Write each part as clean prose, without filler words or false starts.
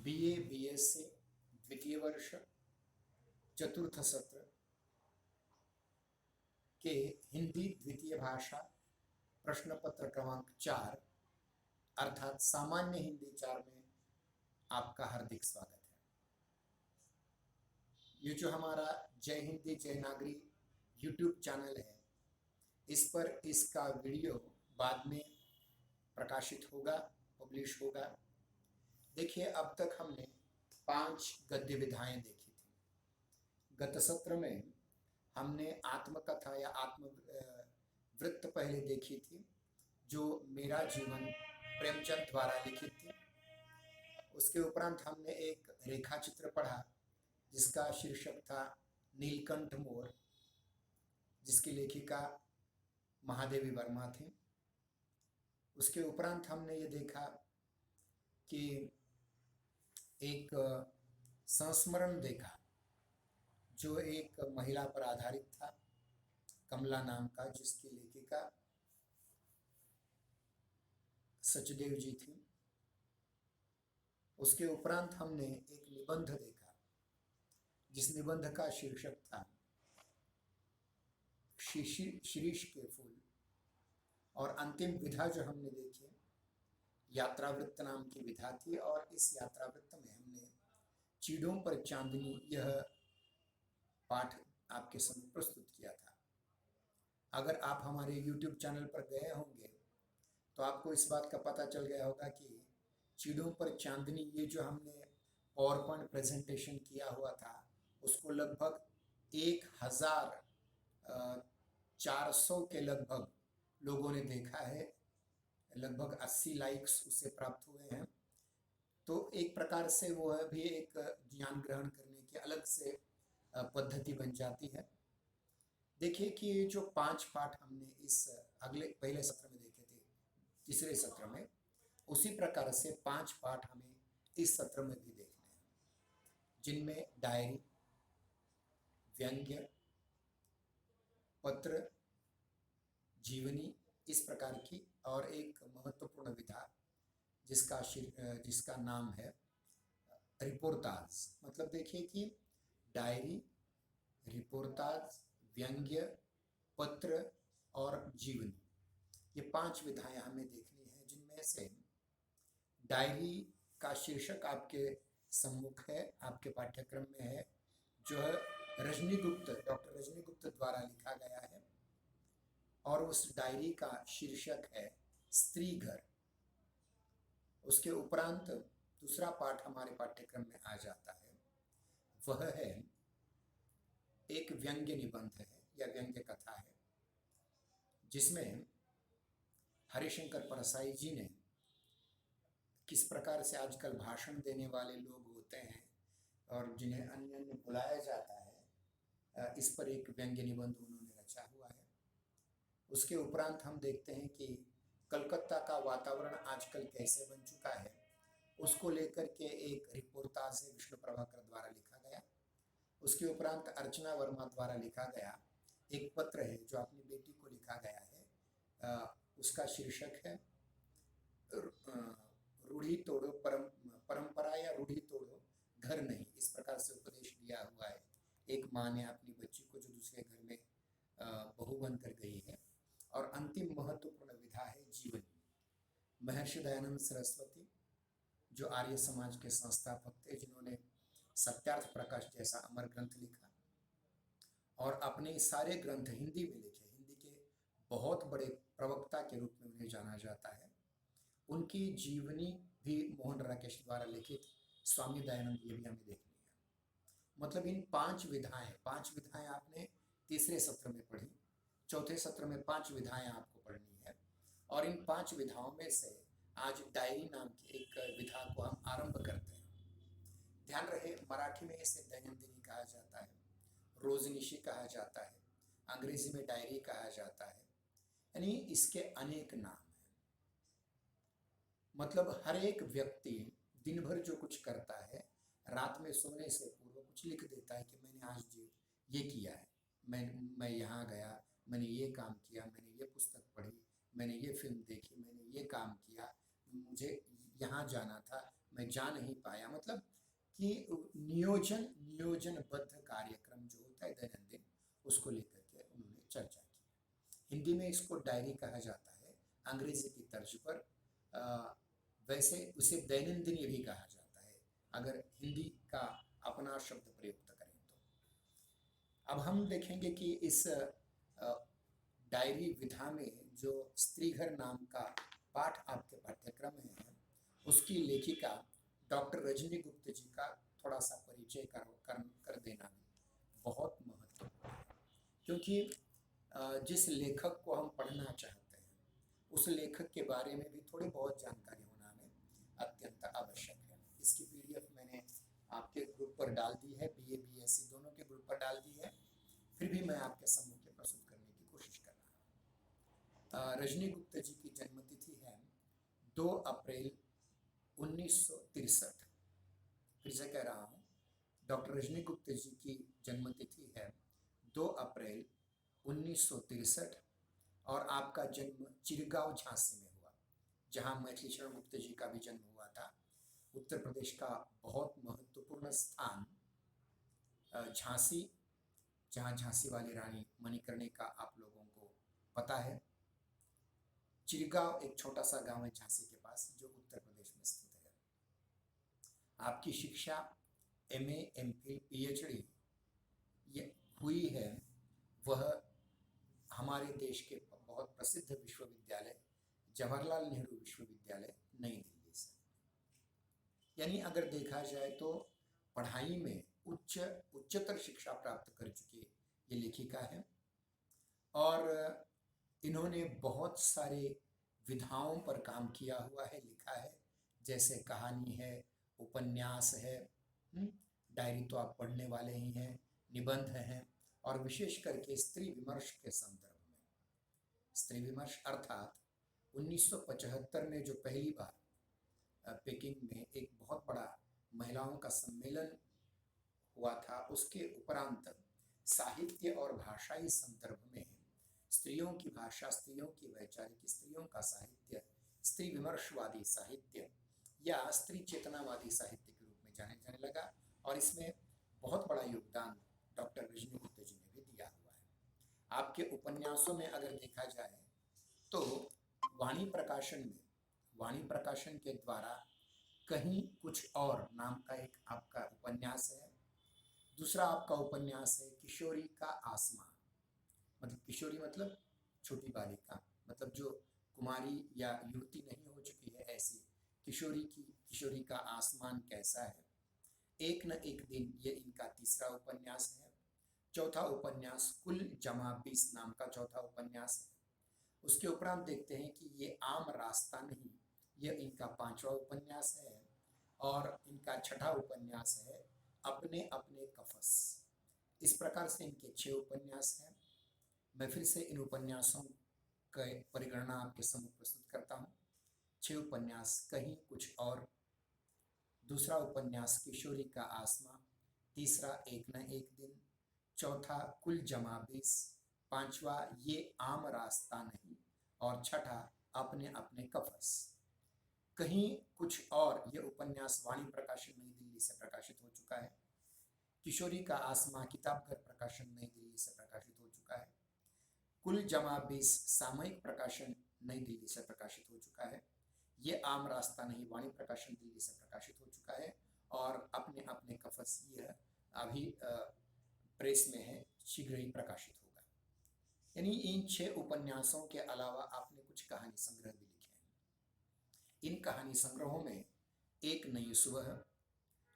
BA BSc द्वितीय वर्ष चतुर्थ सत्र के हिंदी द्वितीय भाषा प्रश्न पत्र क्रमांक 4 अर्थात सामान्य हिंदी 4 में आपका हार्दिक स्वागत है। ये जो हमारा जय हिंदी जय नागरी यूट्यूब चैनल है, इस पर इसका वीडियो बाद में प्रकाशित होगा, पब्लिश होगा। देखिए, अब तक हमने 5 गद्य विधाएं देखी थी। गत सत्र में हमने आत्मकथा या आत्मवृत्त पहले देखी थी, जो मेरा जीवन प्रेमचंद द्वारा लिखित थी। उसके उपरांत हमने एक रेखा चित्र पढ़ा जिसका शीर्षक था नीलकंठ मोर, जिसकी लेखिका महादेवी वर्मा थी। उसके उपरांत हमने ये देखा कि एक संस्मरण देखा जो एक महिला पर आधारित था, कमला नाम का, जिसकी लेखिका सचदेव जी थी। उसके उपरांत हमने एक निबंध देखा जिस निबंध का शीर्षक था शीरीष के फूल। और अंतिम विधा जो हमने देखी यात्रावृत्त नाम की विधा थी, और इस यात्रावृत्त में हमने चीड़ों पर चांदनी यह पाठ आपके सामने प्रस्तुत किया था। अगर आप हमारे YouTube चैनल पर गए होंगे तो आपको इस बात का पता चल गया होगा कि चीड़ों पर चांदनी ये जो हमने पावर पॉइंट प्रेजेंटेशन किया हुआ था, उसको लगभग 1400 के लगभग लोगों ने देखा है। लगभग 80 लाइक्स उसे प्राप्त हुए हैं। तो एक प्रकार से वो भी एक ज्ञान ग्रहण करने की अलग से पद्धति बन जाती है। देखिए कि ये जो 5 पाठ हमने इस पहले सत्र में देखे थे, तीसरे सत्र में, उसी प्रकार से 5 पाठ हमें इस सत्र में भी देखने हैं, जिनमें डायरी, व्यंग्य, पत्र, जीवनी, इस प्रकार की, और एक महत्वपूर्ण विधा जिसका नाम है रिपोर्टाज। मतलब देखिए कि डायरी, रिपोर्टाज, व्यंग्य, पत्र और जीवनी, ये 5 विधाएं हमें देखनी है, जिनमें से डायरी का शीर्षक आपके सम्मुख है, आपके पाठ्यक्रम में है, जो है डॉक्टर रजनी गुप्त द्वारा लिखा गया है। और उस डायरी का शीर्षक है स्त्री घर। उसके उपरांत दूसरा पाठ हमारे पाठ्यक्रम में आ जाता है, वह है एक व्यंग्य निबंध है या व्यंग्य कथा है, जिसमें हरिशंकर परसाई जी ने किस प्रकार से आजकल भाषण देने वाले लोग होते हैं और जिन्हें अन्य अन्य बुलाया जाता है, इस पर एक व्यंग्य निबंध उन्होंने रचा हुआ है। उसके उपरांत हम देखते हैं कि कलकत्ता का वातावरण आजकल कैसे बन चुका है, उसको लेकर के एक रिपोर्टाज है विष्णु प्रभाकर द्वारा लिखा गया। उसके उपरांत अर्चना वर्मा द्वारा लिखा गया एक पत्र है जो अपनी बेटी को लिखा गया है। उसका शीर्षक है रूढ़ी तोड़ो परंपरा या रूढ़ी तोड़ो घर नहीं, इस प्रकार से उपदेश दिया हुआ है एक माँ ने अपनी बच्ची को, जो दूसरे घर में बहू बनकर गई है। और अंतिम महत्वपूर्ण विधा है जीवनी। महर्षि दयानंद सरस्वती, जो आर्य समाज के संस्थापक थे, जिन्होंने सत्यार्थ प्रकाश जैसा अमर ग्रंथ लिखा और अपने सारे ग्रंथ हिंदी में लिखे, हिंदी के बहुत बड़े प्रवक्ता के रूप में उन्हें जाना जाता है। उनकी जीवनी भी मोहन राकेश द्वारा लिखित स्वामी दयानंद, ये भी हमें देखनी है। मतलब इन 5 विधाएं आपने तीसरे सत्र में पढ़ी, चौथे सत्र में 5 विधाएं आपको पढ़नी है। और इन 5 विधाओं में से आज डायरी नाम की एक विधा को हम आरंभ करते हैं। ध्यान रहे, मराठी में इसे दैनंदिनी कहा जाता है, रोजनिशी कहा जाता है, अंग्रेजी में डायरी कहा जाता है, यानी इसके अनेक नाम हैं। मतलब हर एक व्यक्ति दिन भर जो कुछ करता है, रात में सोने से पूर्व कुछ लिख देता है कि मैंने आज ये किया है, मैं यहाँ गया, मैंने ये काम किया, मैंने ये पुस्तक पढ़ी, मैंने ये फिल्म देखी, मैंने ये काम किया, मुझे यहाँ जाना था, मैं जा नहीं पाया, मतलब कि नियोजनबद्ध कार्यक्रम जो होता है दैनंदिन, उसको लेकर के उन्होंने चर्चा की। हिंदी में इसको डायरी कहा जाता है, अंग्रेजी की तर्ज पर वैसे उसे दैनंदिनी भी कहा जाता है, अगर हिंदी का अपना शब्द प्रयुक्त करें तो। अब हम देखेंगे कि इस डायरी विधा में जो स्त्रीघर नाम का पाठ आपके पाठ्यक्रम में है, उसकी लेखिका डॉक्टर रजनी गुप्त जी का थोड़ा सा परिचय कर देना भी बहुत महत्वपूर्ण है, क्योंकि जिस लेखक को हम पढ़ना चाहते हैं उस लेखक के बारे में भी थोड़ी बहुत जानकारी होना हमें अत्यंत आवश्यक है। इसकी पीडीएफ मैंने आपके ग्रुप पर डाल दी है, बीए बीएससी दोनों के ग्रुप पर डाल दी है, फिर भी मैं आपके सम्मुख प्रस्तुत करने की कोशिश कर रहा हूँ। रजनी गुप्त जी की जन्मतिथि है 2 अप्रैल 1963। फिर से कह रहा हूँ, डॉक्टर रजनी गुप्त जी की जन्मतिथि है 2 अप्रैल 1963 और आपका जन्म चिरगांव झांसी में हुआ, जहां मैथिली शरण गुप्त जी का भी जन्म हुआ था। उत्तर प्रदेश का बहुत महत्वपूर्ण स्थान झांसी, जहां झांसी वाली रानी मणिकर्णिका आप लोगों को पता है। चिरगांव एक छोटा सा गांव है झांसी के पास, जो उत्तर प्रदेश में स्थित है। आपकी शिक्षा एमए, एमफिल, पीएचडी ये हुई है वह हमारे देश के बहुत प्रसिद्ध विश्वविद्यालय जवाहरलाल नेहरू विश्वविद्यालय नई दिल्ली से। यानी अगर देखा जाए तो पढ़ाई में उच्चतर शिक्षा प्राप्त कर चुकी ये लेखिका है, और इन्होंने बहुत सारे विधाओं पर काम किया हुआ है, लिखा है, जैसे कहानी है, उपन्यास है, डायरी तो आप पढ़ने वाले ही हैं, निबंध हैं, और विशेष करके स्त्री विमर्श के संदर्भ में। स्त्री विमर्श अर्थात 1975 में जो पहली बार पेकिंग में एक बहुत बड़ा महिलाओं का सम्मेलन हुआ था, उसके उपरांत साहित्य और भाषाई संदर्भ में स्त्रियों की भाषा, स्त्रियों की वैचारिक, स्त्रियों का साहित्य, स्त्री विमर्शवादी साहित्य या स्त्री चेतनावादी साहित्य के रूप में जाने लगा, और इसमें बहुत बड़ा योगदान डॉक्टर रजनी गुप्त जी ने भी दिया हुआ है। आपके उपन्यासों में अगर देखा जाए तो वाणी प्रकाशन के द्वारा कहीं कुछ और नाम का एक आपका उपन्यास है। दूसरा आपका उपन्यास है किशोरी का आसमां, मतलब किशोरी मतलब छोटी बालिका, मतलब जो कुमारी या युवती नहीं हो चुकी है ऐसी किशोरी का आसमान कैसा है। एक न एक दिन, ये इनका तीसरा उपन्यास है। चौथा उपन्यास कुल जमा 20 नाम का चौथा उपन्यास है। उसके उपरांत देखते हैं कि ये आम रास्ता नहीं, यह इनका 5वां उपन्यास है, और इनका 6ठा उपन्यास है अपने अपने कफस। इस प्रकार से इनके 6 उपन्यास हैं। मैं फिर से इन उपन्यासों का परिगणना आपके सम्मुख प्रस्तुत करता हूँ। 6 उपन्यास कहीं कुछ और, दूसरा उपन्यास किशोरी का आसमां, तीसरा एक न एक दिन, चौथा कुल जमा 20, 5वां ये आम रास्ता नहीं, और 6ठा अपने अपने कफस। कहीं कुछ और ये उपन्यास वाणी प्रकाशन नई दिल्ली से प्रकाशित हो चुका है। किशोरी का आसमां किताबघर प्रकाशन नई दिल्ली से प्रकाशित हो चुका है। कुल जमा 20 सामयिक प्रकाशन नई दिल्ली से प्रकाशित हो चुका है। ये आम रास्ता नहीं वाणी प्रकाशन दिल्ली से प्रकाशित हो चुका है, और अपने अपने कफस यह अभी प्रेस में है, शीघ्र ही प्रकाशित होगा। यानी इन 6 उपन्यासों के अलावा आपने कुछ कहानी संग्रह भी लिखे हैं। इन कहानी संग्रहों में एक नई सुबह,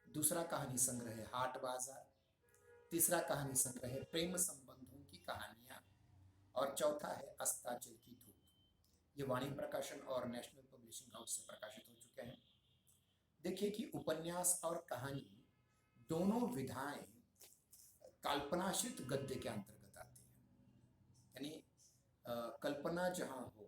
दूसरा कहानी संग्रह है हाट बाजार, तीसरा कहानी संग्रह है प्रेम संबंधों की कहानियां, और चौथा है अस्ताचल की धूप। ये वाणी प्रकाशन और नेशनल पब्लिशिंग हाउस से प्रकाशित हो चुके हैं। देखिए कि उपन्यास और कहानी दोनों विधाएं कल्पनाश्रित गद्य के अंतर्गत आती हैं, यानी कल्पना जहां हो।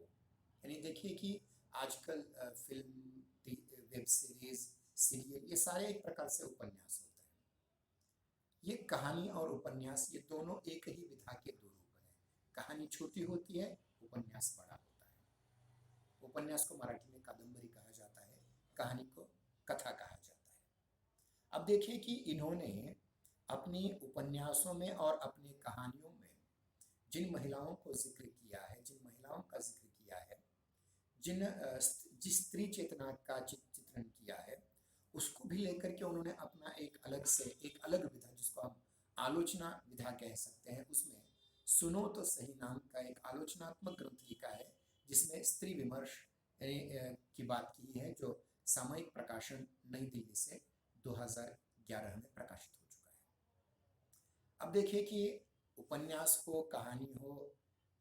यानी देखिए कि आजकल फिल्म, वेब सीरीज, सीरियल, ये सारे एक प्रकार से उपन्यास होते हैं। ये कहानी और उपन्यास ये दोनों एक ही विधा के दो रूप हैं। कहानी छोटी होती है, उपन्यास बड़ा होता है। उपन्यास को मराठी में कादंबरी कहा जाता है, कहानी को कथा कहा जाता है। अब देखिए कि इन्होंने अपनी उपन्यासों में और अपनी कहानियों में जिन महिलाओं को जिक्र किया है, जिन महिलाओं का जिक्र किया है, जिस स्त्री चेतना का चित्रण किया है, उसको भी लेकर के उन्होंने अपना एक अलग विधा, जिसको हम आलोचना विधा कह सकते हैं, उसमें सुनो तो सही नाम का एक आलोचनात्मक ग्रंथ लिखा है, जिसमें स्त्री विमर्श की बात की है, जो सामयिक प्रकाशन नई दिल्ली से 2011 में प्रकाशित हो चुका है। अब देखिए कि उपन्यास हो, कहानी हो,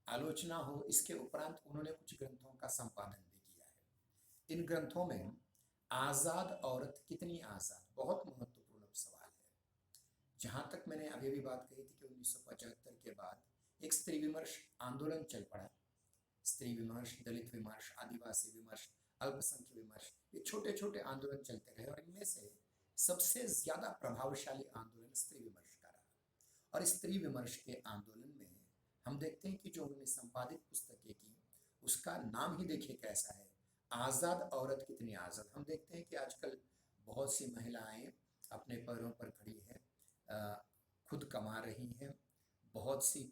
आलोचना हो, इसके उपरांत उन्होंने कुछ ग्रंथों का संपादन भी किया है। इन ग्रंथों में आजाद औरत कितनी आजाद बहुत महत्वपूर्ण सवाल है। जहां तक मैंने अभी भी बात कही थी कि 1975 के बाद एक स्त्री विमर्श आंदोलन चल पड़ा। स्त्री विमर्श, दलित विमर्श, आदिवासी विमर्श, अल्पसंख्यक विमर्श, ये छोटे छोटे आंदोलन चलते रहे और इनमें से सबसे ज्यादा प्रभावशाली आंदोलन स्त्री विमर्श का रहा। और स्त्री विमर्श के आंदोलन में हम देखते हैं कि जो उन्होंने संपादित पुस्तकें की, उसका नाम ही देखिए कैसा है, आजाद औरत कितनी आजाद। हम देखते हैं कि आजकल बहुत सी महिलाएं अपने पैरों पर खड़ी हैं, खुद कमा रही हैं, बहुत सी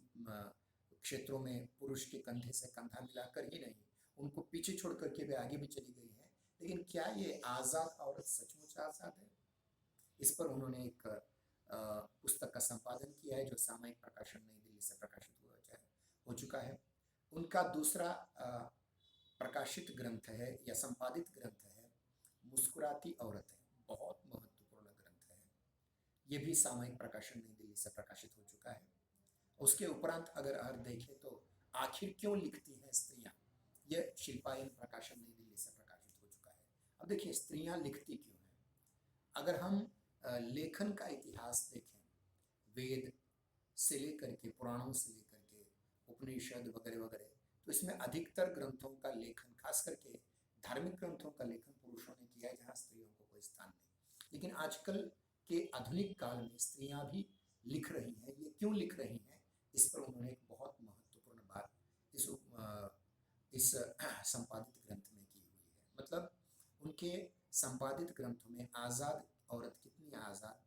क्षेत्रों में पुरुष के कंधे से कंधा मिलाकर ही नहीं, उनको पीछे छोड़ करके वे आगे भी चली गई है। लेकिन क्या ये आजाद औरत सचमुच आजाद है? इस पर उन्होंने एक पुस्तक का संपादन किया है, जो सामयिक प्रकाशन नई दिल्ली से प्रकाशित हो चुका है। उनका दूसरा प्रकाशित ग्रंथ है या संपादित ग्रंथ है मुस्कुराती औरतें, बहुत महत्वपूर्ण ग्रंथ है। ये भी सामयिक प्रकाशन नई दिल्ली से प्रकाशित हो चुका है। उसके उपरांत अगर देखें तो आखिर क्यों लिखती हैं स्त्रियां, यह शिल्पायन प्रकाशन नई दिल्ली से प्रकाशित हो चुका है। अब देखिए स्त्रियां लिखती क्यों हैं। अगर हम लेखन का इतिहास देखें, वेद से लेकर के, पुराणों से लेकर के उपनिषद वगैरह वगैरह, तो इसमें अधिकतर ग्रंथों का लेखन, खास करके धार्मिक ग्रंथों का लेखन पुरुषों ने किया है, जहाँ स्त्रियों को कोई स्थान नहीं। लेकिन आजकल के आधुनिक काल में स्त्रियां भी लिख रही हैं। ये क्यों लिख रही हैं, इस पर उन्होंने एक बहुत महत्वपूर्ण बात इस संपादित ग्रंथ में की हुई है। मतलब उनके संपादित ग्रंथों में आजाद औरत कितनी आजाद,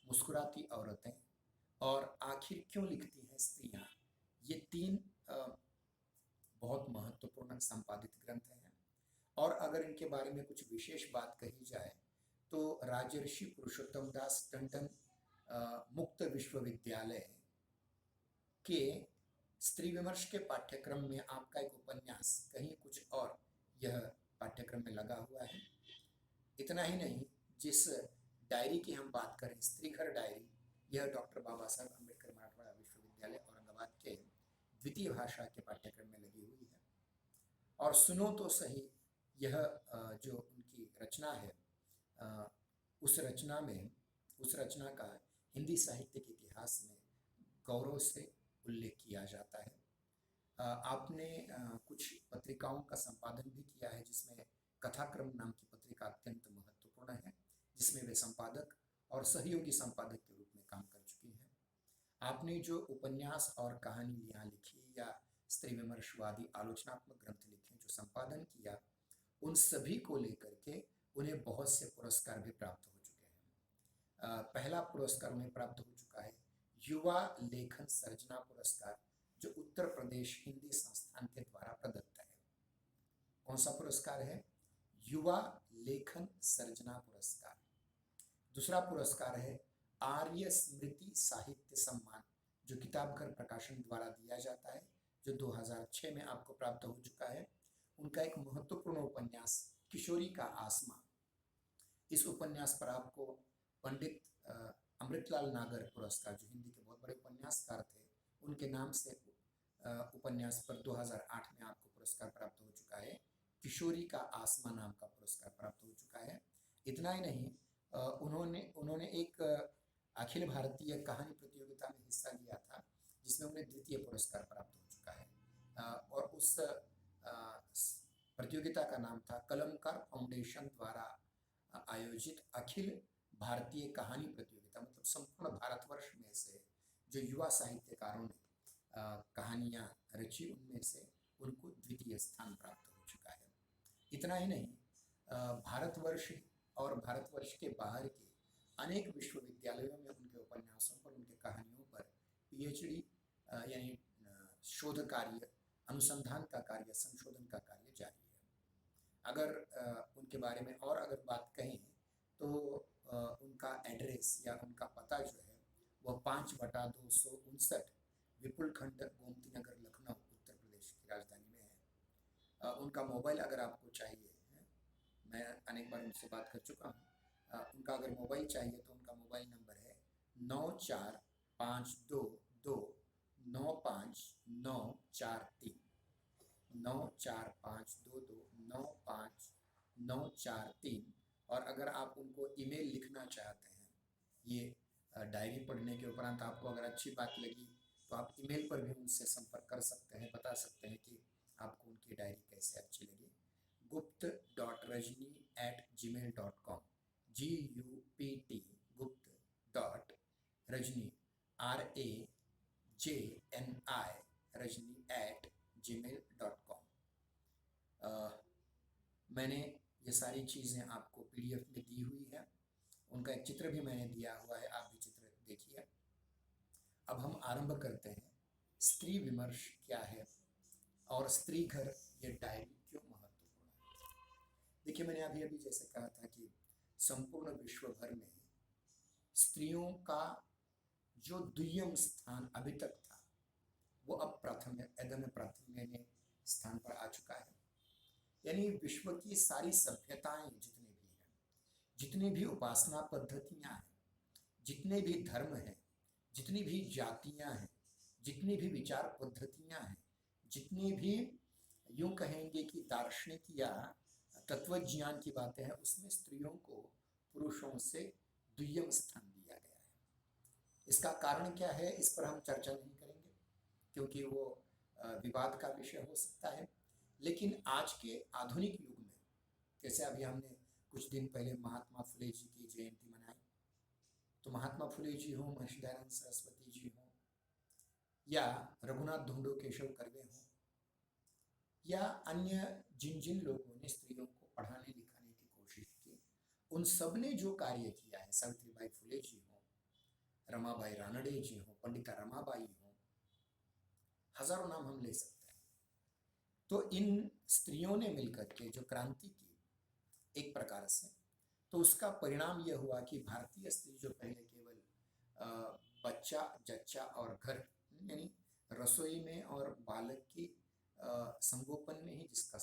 मुस्कुराती औरतें और आखिर क्यों लिखती हैं स्त्रियां, ये तीन बहुत महत्वपूर्ण संपादित ग्रंथ हैं। और अगर इनके बारे में कुछ विशेष बात कही जाए तो राजर्षि पुरुषोत्तम दास टंडन मुक्त विश्वविद्यालय के स्त्री विमर्श के पाठ्यक्रम में आपका एक उपन्यास कहीं कुछ और यह पाठ्यक्रम में लगा हुआ है। इतना ही नहीं, जिस डायरी की हम बात करें, स्त्री घर डायरी, यह डॉक्टर बाबा साहब अम्बेडकर मराठवाड़ा विश्वविद्यालय औरंगाबाद के द्वितीय भाषा के पाठ्यक्रम में लगी हुई है। और सुनो तो सही, यह जो उनकी रचना है, उस रचना का हिंदी साहित्य के इतिहास में गौरव से उल्लेख किया जाता है। आपने कुछ पत्रिकाओं का संपादन भी किया है, जिसमें कथाक्रम नाम की पत्रिका अत्यंत महत्वपूर्ण है, जिसमें वे संपादक और सहयोगी संपादक के रूप में काम कर चुकी हैं। आपने जो उपन्यास और कहानी यहाँ लिखी या स्त्री विमर्शवादी आलोचनात्मक ग्रंथ लिखे, जो संपादन किया, उन सभी को लेकर के उन्हें बहुत से पुरस्कार भी प्राप्त हो चुके हैं। पहला पुरस्कार उन्हें प्राप्त हो चुका है युवा लेखन सर्जना पुरस्कार, जो उत्तर प्रदेश हिंदी संस्थान के द्वारा प्रदत्त है। कौन सा पुरस्कार है? युवा लेखन सर्जना पुरस्कार। दूसरा पुरस्कार है आर्य स्मृति साहित्य सम्मान, जो किताब घर प्रकाशन द्वारा दिया जाता है, जो 2006 में आपको प्राप्त हो चुका है। उनका एक महत्वपूर्ण उपन्यास किशोरी का आसमां, इस उपन्यास पर आपको पंडित अमृतलाल नागर पुरस्कार, जो हिंदी के बहुत बड़े उपन्यासकार थे, उनके नाम से उपन्यास पर 2008 में आपको पुरस्कार प्राप्त हो चुका है। किशोरी का आसमां नाम का पुरस्कार प्राप्त हो चुका है। इतना ही नहीं, उन्होंने एक अखिल भारतीय कहानी प्रतियोगिता में हिस्सा लिया था, जिसमें उन्हें द्वितीय पुरस्कार प्राप्त हो चुका है। और उस प्रतियोगिता का नाम था कलमकार फाउंडेशन द्वारा आयोजित अखिल भारतीय कहानी प्रतियोगिता। मतलब संपूर्ण भारतवर्ष में से जो युवा साहित्यकारों ने कहानियाँ रची, उनमें से उनको द्वितीय स्थान प्राप्त हो चुका है। इतना ही नहीं, भारतवर्ष और भारतवर्ष के बाहर के अनेक विश्वविद्यालयों में उनके उपन्यासों पर, उनके कहानियों पर पीएचडी यानी शोध कार्य, अनुसंधान का कार्य, संशोधन का कार्य जारी है। अगर उनके बारे में और अगर बात कहें तो उनका एड्रेस या उनका पता जो है वह 5/259 विपुल खंड, गोमती नगर, लखनऊ, उत्तर प्रदेश की राजधानी में है। उनका मोबाइल अगर आपको चाहिए है, मैं अनेक बार उनसे बात कर चुका हूँ, उनका अगर मोबाइल चाहिए तो उनका मोबाइल नंबर है 9452295943, 9452295943। और अगर आप उनको ईमेल लिखना चाहते हैं, ये डायरी पढ़ने के उपरांत आपको अगर अच्छी बात लगी तो आप ईमेल पर भी उनसे संपर्क कर सकते हैं, बता सकते हैं कि आपको उनकी डायरी कैसे अच्छी लगी। gupt.rajni@gmail.com, GUPT, gupt.rajni, RAJNI, rajni@gmail.com। मैंने ये सारी चीज़ें आपको PDF में दी हुई है, उनका एक चित्र भी मैंने दिया हुआ है, आप भी चित्र देखिए। अब हम आरंभ करते हैं, स्त्री विमर्श क्या है और स्त्री घर ये डायरी क्यों महत्वपूर्ण है। देखिए, मैंने अभी अभी जैसे कहा था कि संपूर्ण विश्व भर में स्त्रियों का जो द्वितीय स्थान अभी तक था वो अब प्राथम्य स्थान पर आ चुका है। यानी विश्व की सारी सभ्यताएं जितने भी हैं, जितनी भी उपासना पद्धतियां हैं, जितने भी धर्म हैं, जितनी भी जातियां हैं, जितनी भी विचार पद्धतियां हैं, जितनी भी यूं कहेंगे कि दार्शनिक या तत्वज्ञान की बातें हैं, उसमें स्त्रियों को पुरुषों से द्वितीय स्थान दिया गया है। इसका कारण क्या है, इस पर हम चर्चा नहीं करेंगे क्योंकि वो विवाद का विषय हो सकता है। लेकिन आज के आधुनिक युग में, जैसे अभी हमने कुछ दिन पहले महात्मा फुले जी की जयंती मनाई, तो महात्मा फुले जी हो, महर्षि दयानंद सरस्वती जी हो, या रघुनाथ ढूंढो केशव कर्वे हो, या अन्य जिन जिन लोगों ने स्त्रियों को पढ़ाने लिखाने की कोशिश की, उन सब ने जो कार्य किया है, सावित्रीबाई फुले जी हो, रमाबाई रानडे जी हो, पंडिता रमाबाई हो, हजारों नाम हम ले सकते हैं। तो इन स्त्रियों ने मिलकर के जो क्रांति की एक प्रकार से, तो उसका परिणाम यह हुआ कि भारतीय स्त्री जो पहले केवल बच्चा, जच्चा और घर, यानी रसोई में और बालक की संगोपन में ही जिसका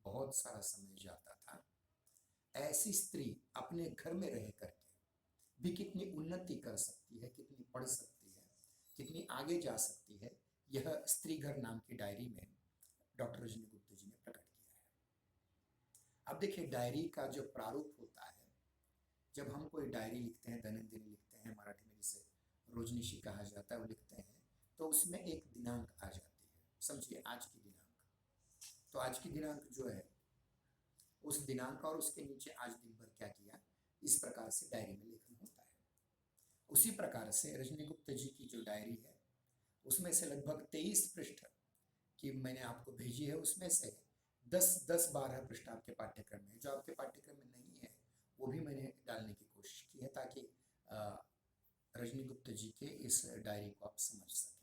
बहुत सारा समय जाता था, ऐसी स्त्री अपने घर में रह करके भी कितनी उन्नति कर सकती है, कितनी पढ़ सकती है, कितनी आगे जा सकती है, यह स्त्री घर नाम की डायरी में डॉक्टर रजनी गुप्ता जी ने प्रकट किया है। अब देखिए, डायरी का जो प्रारूप होता है, जब हम कोई डायरी लिखते हैं, दैनंदिनी लिखते हैं, मराठी में जिसे रोजनिशी कहा जाता है, वो लिखते हैं, तो उसमें एक दिनांक आ जाती है। समझिए, आज की दिनांक, तो आज की दिनांक जो है, उस दिनांक और उसके नीचे आज दिन भर क्या किया, इस प्रकार से डायरी में लेखन होता है। उसी प्रकार से रजनी गुप्ता जी की जो डायरी है, उसमें से लगभग 23 पृष्ठ की मैंने आपको भेजी है, उसमें से 10-12 पृष्ठ आपके पाठ्यक्रम में, जो आपके पाठ्यक्रम में नहीं है वो भी मैंने डालने की कोशिश की है, ताकि रजनी गुप्ता जी के इस डायरी को आप समझ सकें।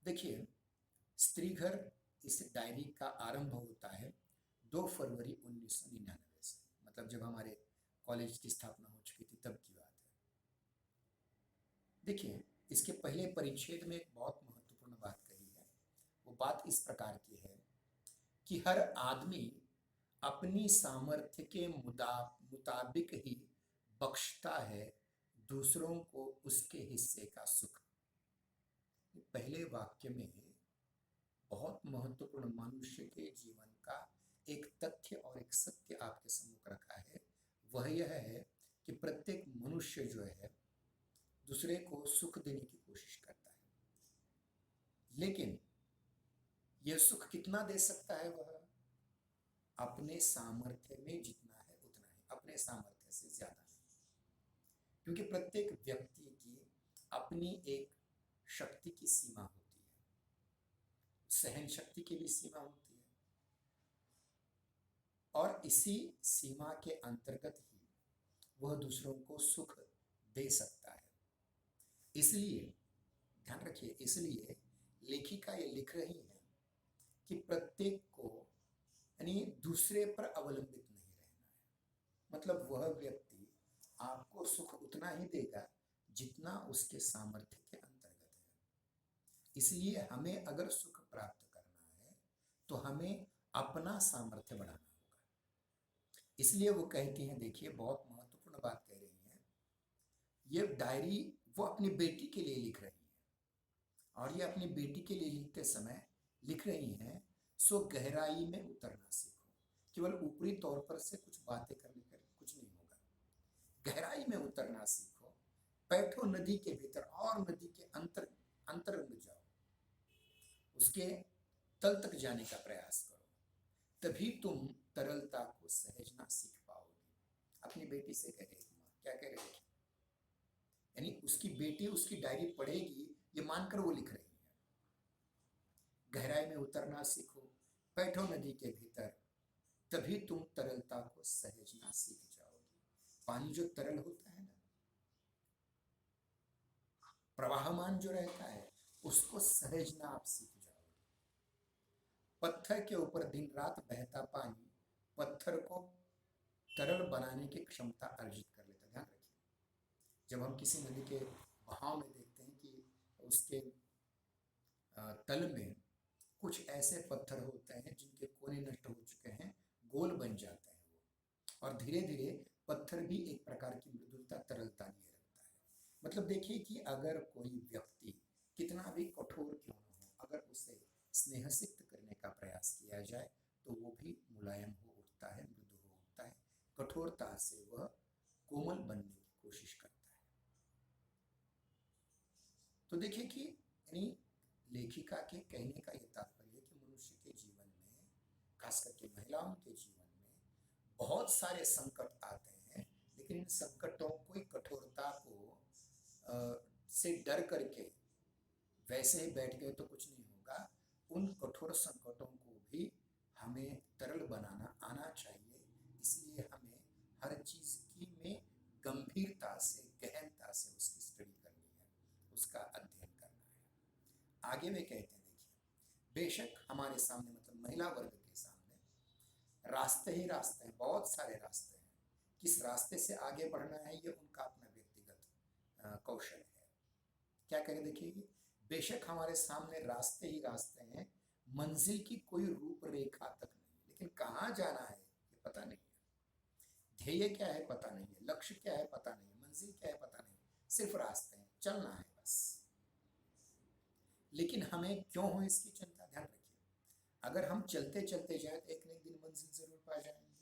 देखिए, स्त्री घर इस डायरी का आरंभ होता है 2 फरवरी 1999 से, मतलब जब हमारे कॉलेज की स्थापना हो चुकी थी तब की बात है। देखिए, इसके पहले परिच्छेद में एक बहुत महत्वपूर्ण बात कही है। वो बात इस प्रकार की है कि हर आदमी अपनी सामर्थ्य के मुताबिक ही बख्शता है दूसरों को उसके हिस्से का सुख। पहले वाक्य में बहुत महत्वपूर्ण मनुष्य के जीवन का एक तथ्य और एक सत्य आपके सम्मुख रखा है। वह यह है कि प्रत्येक मनुष्य जो है दूसरे को सुख देने की कोशिश करता है, लेकिन यह सुख कितना दे सकता है, वह अपने सामर्थ्य में जितना है उतना ही, अपने सामर्थ्य से ज्यादा नहीं। क्योंकि प्रत्येक व्यक्ति की अपनी एक शक्ति की सीमा होती है, सहन शक्ति की भी सीमा होती है, और इसी सीमा के अंतर्गत ही वह दूसरों को सुख दे सकता है। इसलिए ध्यान रखिए, इसलिए लेखिका ये लिख रही है कि प्रत्येक को यानी दूसरे पर अवलंबित नहीं रहना है। मतलब वह व्यक्ति आपको सुख उतना ही देगा जितना उसके सामर्थ्य के अंतर्गत है। इसलिए हमें अगर सुख प्राप्त करना है तो हमें अपना सामर्थ्य बढ़ाना होगा। इसलिए वो कहती हैं, देखिए बहुत महत्वपूर्ण बात कह रही हैं, ये डायरी वो अपनी बेटी के लिए लिख रही हैं और ये अपनी बेटी के लिए लिखते समय लिख रही हैं, सो गहराई में उतरना सीखो। केवल ऊपरी तौर पर से कुछ बातें करने कर कुछ नहीं होगा, गहराई में उतरना सीखो। बैठो नदी के भीतर और नदी के अंतरंग जाओ, उसके तल तक जाने का प्रयास करो, तभी तुम तरलता को सहजना सीख पाओगे। अपनी बेटी से कह रही माँ, क्या कह रही है, यानी उसकी बेटी उसकी डायरी पढ़ेगी ये मानकर वो लिख रही है। गहराई में उतरना सीखो, बैठो नदी के भीतर, तभी तुम तरलता को सहजना सीख जाओगे। पानी जो तरल होता है ना, प्रवाहमान जो रहता है, उसको सहजना आप सीख जाओगे। पत्थर के ऊपर दिन रात बहता पानी पत्थर को तरल बनाने की क्षमता अर्जित कर लेता है। ध्यान रखिए, जब हम किसी नदी के बहाव में देखते हैं कि उसके तल में कुछ ऐसे पत्थर होते हैं जिनके कोने नष्ट हो चुके हैं, गोल बन जाते हैं वो, और धीरे धीरे पत्थर भी एक प्रकार की मृदुलता तरलता लिए रखता है। मतलब देखिए कि अगर कोई व्यक्ति कितना भी कठोर क्यों न हो, अगर उसे स्नेहसिक्त करने का प्रयास किया जाए तो वो भी मुलायम हो उठता है, मृदु हो उठता है, कठोरता से वह कोमल बनने की कोशिश करता है। तो देखिए कि यानी लेखिका के कहने का यह तात्पर्य है कि मनुष्य के जीवन में, खास करके महिलाओं के जीवन में बहुत सारे संकट आते हैं, लेकिन इन संकटों को, कठोरता को से डर करके वैसे ही बैठ गए तो कुछ नहीं होगा। उन कठोर संकटों को भी हमें तरल बनाना आना चाहिए। इसलिए हमें हर चीज की में गंभीरता से, गहनता से उसकी स्टडी करनी है, उसका अध्ययन करना है। आगे वे कहते हैं, देखिए बेशक हमारे सामने, मतलब महिला वर्ग के सामने रास्ते ही रास्ते हैं, बहुत सारे रास्ते हैं। किस रास्ते से आगे बढ़ना है ये उनका अपना व्यक्तिगत कौशल है। क्या करें, देखिए बेशक हमारे सामने रास्ते ही रास्ते हैं, मंजिल की कोई रूपरेखा तक नहीं, लेकिन कहाँ जाना है ये पता नहीं है, ध्येय क्या है पता नहीं है, लक्ष्य क्या है पता नहीं है, मंजिल क्या है पता नहीं, सिर्फ रास्ते हैं, चलना है बस। लेकिन हमें क्यों हो इसकी चिंता, ध्यान रखिए, अगर हम चलते चलते जाए तो एक न एक दिन मंजिल जरूर पा जाएंगे।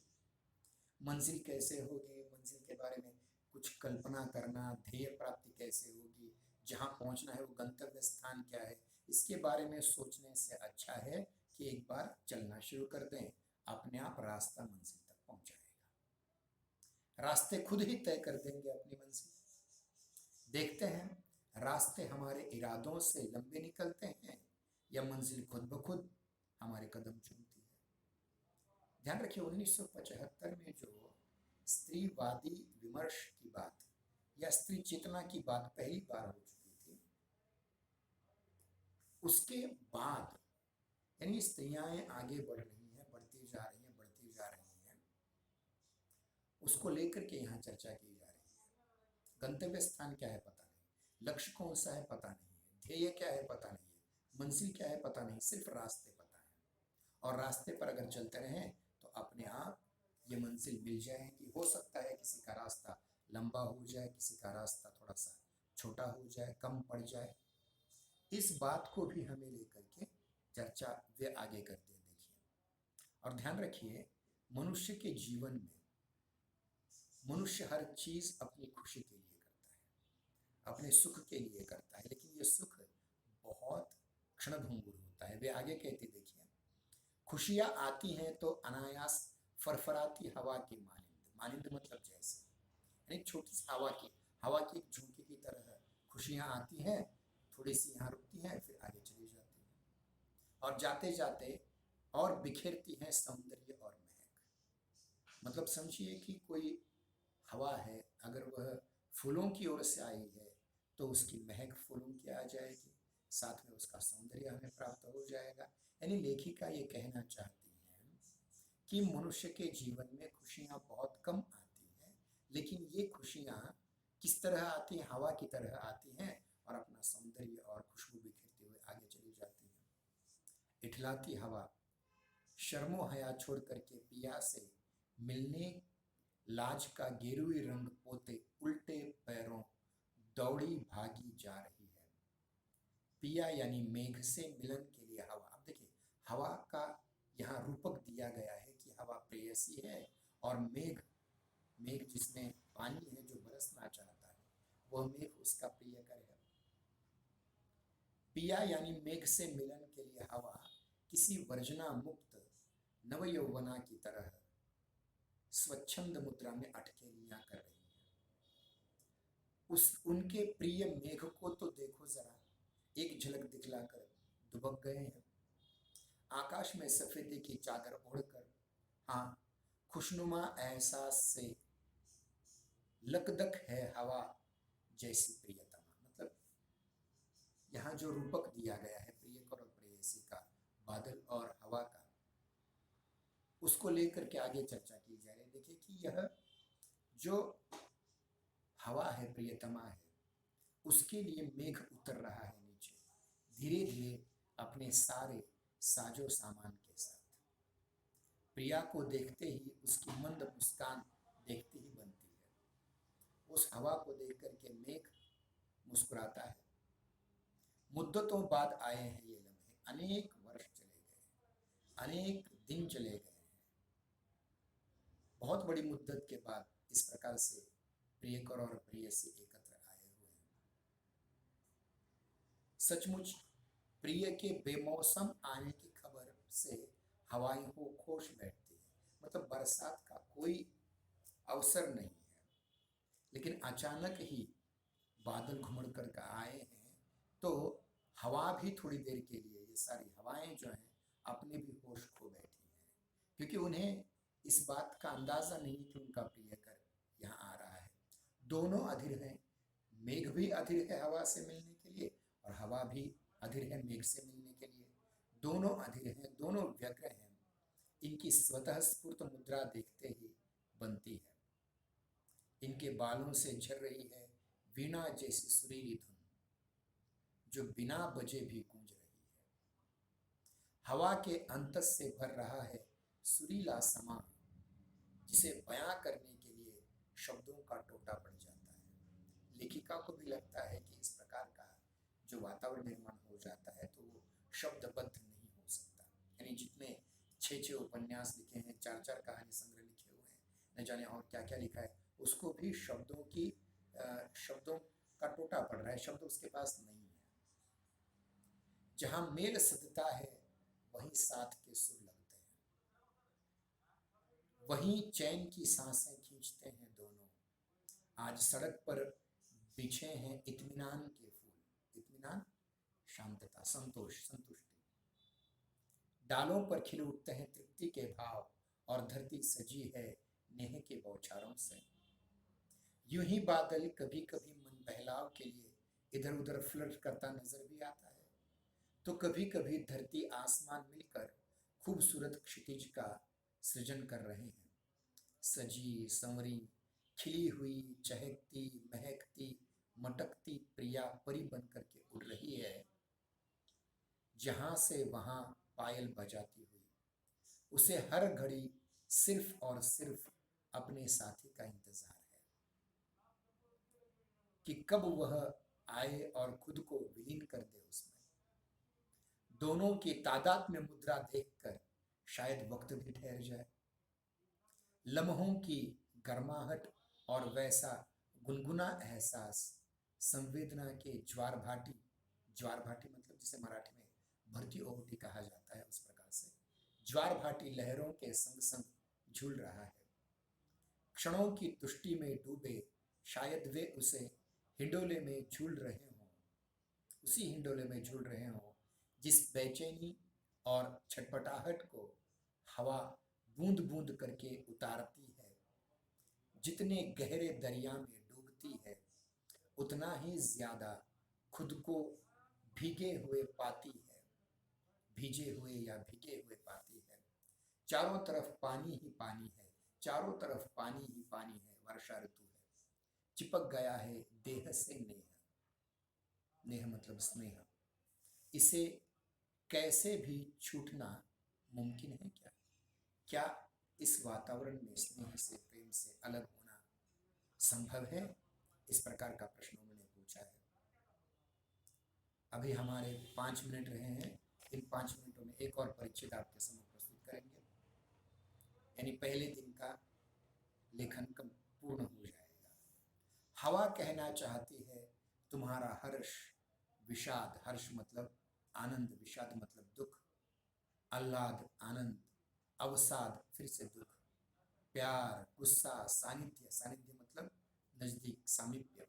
मंजिल कैसे होगी, मंजिल के बारे में कुछ कल्पना करना, ध्येय प्राप्ति कैसे होगी, जहाँ पहुँचना है वो गंतव्य स्थान क्या है, इसके बारे में सोचने से अच्छा है कि एक बार चलना शुरू कर दें, अपने आप रास्ता मंजिल तक पहुँच जाएगा। रास्ते खुद ही तय कर देंगे अपनी मंजिल। देखते हैं रास्ते हमारे इरादों से लंबे निकलते हैं या मंजिल खुद ब खुद हमारे कदम चूमती है। ध्यान रखिए 1975 में जो स्त्रीवादी विमर्श की बात या स्त्री चेतना की बात पहली बार हो चुकी थी, उसके बाद यानी स्त्रियां आगे बढ़ रही हैं, बढ़ती जा रही हैं, बढ़ती जा रही हैं, उसको लेकर के यहाँ चर्चा की जा रही है। गंतव्य स्थान क्या है पता नहीं, लक्ष्य कौन सा है पता नहीं है, ध्येय क्या है पता नहीं है, मंजिल क्या है पता नहीं, सिर्फ रास्ते पता है। और रास्ते पर अगर चलते रहें तो अपने आप ये मंजिल मिल जाएगी। हो सकता है किसी का रास्ता लंबा हो जाए, किसी का रास्ता थोड़ा सा छोटा हो जाए, कम पड़ जाए। इस बात को भी हमें लेकर के चर्चा वे आगे करते हैं, देखिए। और ध्यान रखिए मनुष्य के जीवन में मनुष्य हर चीज अपनी खुशी के लिए करता है, अपने सुख के लिए करता है, लेकिन ये सुख बहुत क्षणभंगुर होता है। वे आगे कहते, देखिए खुशियां आती हैं तो अनायास फरफराती हवा की मानिंद, मानिंद मतलब जैसे, यानी छोटी सी हवा की एक झोंके की तरह खुशियां आती हैं, थोड़ी सी यहाँ रुकती हैं, फिर आगे चली जाती हैं और जाते जाते और बिखेरती हैं सौंदर्य और महक। मतलब समझिए कि कोई हवा है, अगर वह फूलों की ओर से आई है तो उसकी महक फूलों की आ जाएगी, साथ में उसका सौंदर्य हमें प्राप्त हो जाएगा। यानी लेखिका ये कहना चाहती हैं कि मनुष्य के जीवन में खुशियाँ बहुत कम आती हैं, लेकिन ये खुशियाँ किस तरह आती हैं? हवा की तरह आती हैं और अपना सौंदर्य और खुशबू बिखेरते हुए आगे चली जाती हैं। इठलाती हवा शर्मो हया छोड़ करके पिया से मिलने लाज का गेरुई रंग पोते उल्टे पैरों दौड़ी भागी जा रही है। पिया यानी मेघ से मिलन के लिए हवा। अब देखिए, हवा का यहाँ रूपक दिया गया है कि हवा प्रेयसी है और मेघ, मेघ जिसमें पानी है जो बरसना चाहता है, वह मेघ उसका प्रियकर है। पिया यानी मेघ से मिलन के लिए हवा किसी वर्जना मुक्त नवयौवना की तरह स्वच्छंद मुद्रा में अटखेलियां कर रही है। उस उनके प्रिय मेघ को तो देखो जरा, एक झलक दिखलाकर दुबक गए हैं। आकाश में सफेदी की चादर ओढ़कर, हाँ, खुशनुमा एहसास से लकदक है हवा जैसी प्रियतमा। मतलब यहाँ जो रूपक दिया गया है प्रियकर और प्रेयसी का, बादल और हवा का, उसको लेकर के आगे चर्चा की जा रही है। देखिए कि यह जो हवा है, प्रियतमा है, उसके लिए मेघ उतर रहा है नीचे धीरे धीरे अपने सारे साजो सामान के साथ। प्रिया को देखते ही उसकी मंद मुस्कान देखते ही बनती है। उस हवा को देख करके मेघ मुस्कुराता है। मुद्दतों बाद आए हैं ये लम्हे, अनेक वर्ष चले गए, अनेक दिन चले गए हैं, बहुत बड़ी मुद्दत के बाद इस प्रकार से प्रियकर और प्रेयसी एकत्र आए हुए हैं। सचमुच प्रिय के बेमौसम आने की खबर से हवाएं हो खोश बैठती है। मतलब बरसात का कोई अवसर नहीं है, लेकिन अचानक ही बादल घुमड़ कर आए हैं तो हवा भी थोड़ी देर के लिए, ये सारी हवाएं जो हैं अपने भी होश खो बैठी हैं, क्योंकि उन्हें इस बात का अंदाजा नहीं कि उनका प्रियकर यहाँ आ रहा है। दोनों अधीर हैं, मेघ भी अधीर है हवा से मिलने के लिए और हवा भी अधीर है मेघ से मिलने के लिए। दोनों अधीर हैं, दोनों व्यग्र हैं। इनकी स्वतः स्फूर्त मुद्रा देखते ही बनती है। इनके बालों से झर रही है वीणा जैसी सुरीली धुन, जो बिना बजे भी गूंज रही है। हवा के अंतस से भर रहा है सुरीला समा, जिसे बयां करने के लिए शब्दों का टोटा पड़ जाता है। लेखिका को भी लगता है कि इस प्रकार का जो वातावरण निर्माण हो जाता है तो वो शब्दबद्ध नहीं हो सकता। यानी जितने 6 उपन्यास लिखे हैं, 4 कहानी संग्रह लिखे हुए हैं, न जाने और क्या क्या लिखा है, उसको भी शब्दों का टोटा पड़ रहा है, शब्द उसके पास नहीं है। जहां मेल सदता है वहीं साथ के सुर लगते हैं, वहीं चैन की सांसें खींचते हैं दोनों। आज सड़क पर बिछे हैं इत्मीनान के फूल। इत्मीनान, शांतता, संतोष, संतुष्टि। डालों पर खिल उठते हैं तृप्ति के भाव और धरती सजी है नेह के बौछारों से। यूं ही बादल कभी कभी मन बहलाव के लिए इधर उधर फ्लर्ट करता नजर भी आता है, तो कभी कभी धरती आसमान मिलकर खूबसूरत क्षितिज का सृजन कर रहे हैं। सजी संवरी खिली हुई चहकती महकती मटकती प्रिया परी बन करके उड़ रही है, जहां से वहां पायल बजाती हुई। उसे हर घड़ी सिर्फ और सिर्फ अपने साथी का इंतजार है कि कब वह आए और खुद को विलीन कर दे उसमें। दोनों की तादाद में मुद्रा देखकर शायद वक्त भी ठहर जाए। लम्हों की गर्माहट और वैसा गुनगुना एहसास संवेदना के ज्वार भाटी, ज्वार भाटी मतलब जिसे मराठी में भरती ओहटी कहा जाता है, उस प्रकार से ज्वार भाटी लहरों के संग संग झूल रहा है। क्षणों की तुष्टि में डूबे शायद वे उसे हिंडोले में झूल रहे हों, उसी हिंडोले में झूल रहे हों जिस बेचैनी और छटपटाहट को हवा बूंद बूंद करके उतारती जितने गहरे दरिया में डूबती है उतना ही ज्यादा खुद को भीगे हुए पाती है, भीजे हुए या भीगे हुए पाती है। चारों तरफ पानी ही पानी है, चारों तरफ पानी ही पानी है, वर्षा ऋतु है। चिपक गया है देह से नेह, नेह मतलब स्नेह, इसे कैसे भी छूटना मुमकिन है क्या? क्या इस वातावरण में स्नेह से, प्रेम से अलग होना संभव है? इस प्रकार का प्रश्न उन्होंने पूछा है। अभी हमारे 5 मिनट रहे हैं, इन 5 मिनटों में एक और परिच्छेद आपके समक्ष प्रस्तुत करेंगे, यानी पहले दिन का लेखन पूर्ण हो जाएगा। हवा कहना चाहती है तुम्हारा हर्ष विषाद, हर्ष मतलब आनंद, विषाद मतलब दुख, आह्लाद आनंद, अवसाद फिर से दुख, प्यार गुस्सा, सानिध्य, सानिध्य मतलब नजदीक, सामीप्य,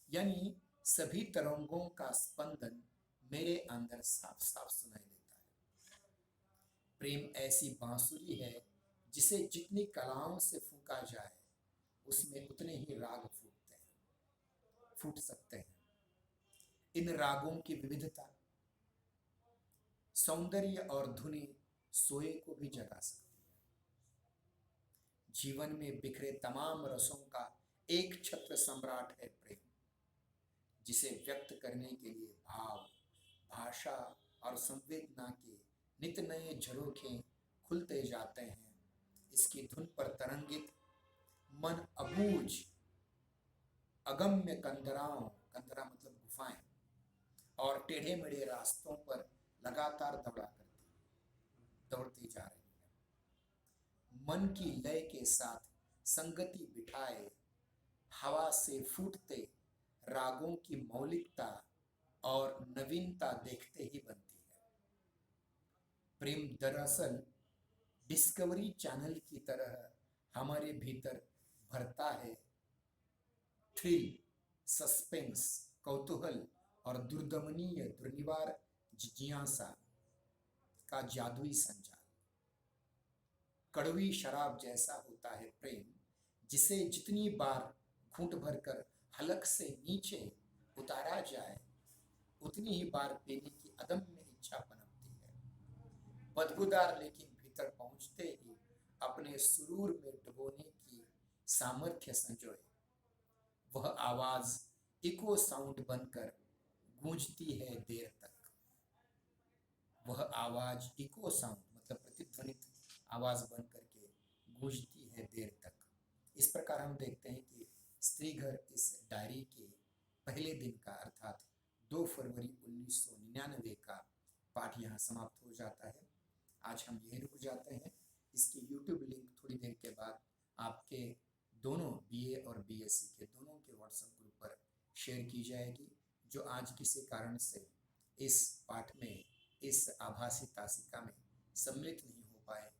यानी सभी तरंगों का स्पंदन मेरे अंदर साफ साफ सुनाई देता है। प्रेम ऐसी बांसुरी है जिसे जितनी कलाओं से फूंका जाए उसमें उतने ही राग फूट सकते हैं। इन रागों की विविधता, सौंदर्य और धुनी सोए को भी जगा सकती है। जीवन में बिखरे तमाम रसों का एक छत्र सम्राट है प्रेम, जिसे व्यक्त करने के लिए भाव, भाषा और संवेदना के नित नए झरोखे खुलते जाते हैं। इसकी धुन पर तरंगित मन अबूझ अगम्य कंदराओं, कंदरा मतलब गुफाएं, और टेढ़े मेढ़े रास्तों पर लगातार दौड़ती जा रही है। मन की लय के साथ संगति बिठाए हवा से फूटते रागों की मौलिकता और नवीनता देखते ही बनती है। प्रेम दरअसल डिस्कवरी चैनल की तरह हमारे भीतर भरता है थ्रिल, सस्पेंस, कौतूहल और दुर्दमनीय दुर्निवार जिज्ञासा का जादुई संजाल। कड़वी शराब जैसा होता है प्रेम, जिसे जितनी बार घूंट भरकर हलक से नीचे उतारा जाए उतनी ही बार पीने की अदम्य इच्छा पनपती है। बदबूदार लेकिन भीतर पहुंचते ही अपने सुरूर में डुबोने की सामर्थ्य संजोए, वह आवाज इको साउंड बनकर गूंजती है देर तक। वह आवाज इको साउंड मतलब प्रतिध्वनित आवाज बन करके गूंजती है देर तक। इस प्रकार हम देखते हैं कि स्त्री घर इस डायरी के पहले दिन का अर्थात 2 फरवरी 1999 का पाठ यहाँ समाप्त हो जाता है। आज हम यहीं रुक जाते हैं। इसकी यूट्यूब लिंक थोड़ी देर के बाद आपके दोनों बीए और बीएससी के दोनों के व्हाट्सएप ग्रुप पर शेयर की जाएगी। जो आज किसी कारण से इस पाठ में, इस आभासी तासिका में सम्मिलित नहीं हो पाए,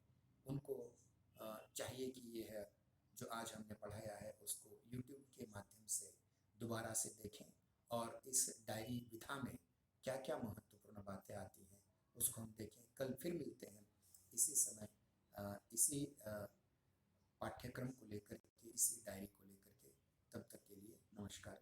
उनको चाहिए कि यह जो आज हमने पढ़ाया है उसको यूट्यूब के माध्यम से दोबारा से देखें और इस डायरी विधा में क्या क्या महत्वपूर्ण बातें आती हैं उसको हम देखें। कल फिर मिलते हैं इसी समय, इसी पाठ्यक्रम को लेकर के, इसी डायरी को लेकर के। तब तक के लिए नमस्कार।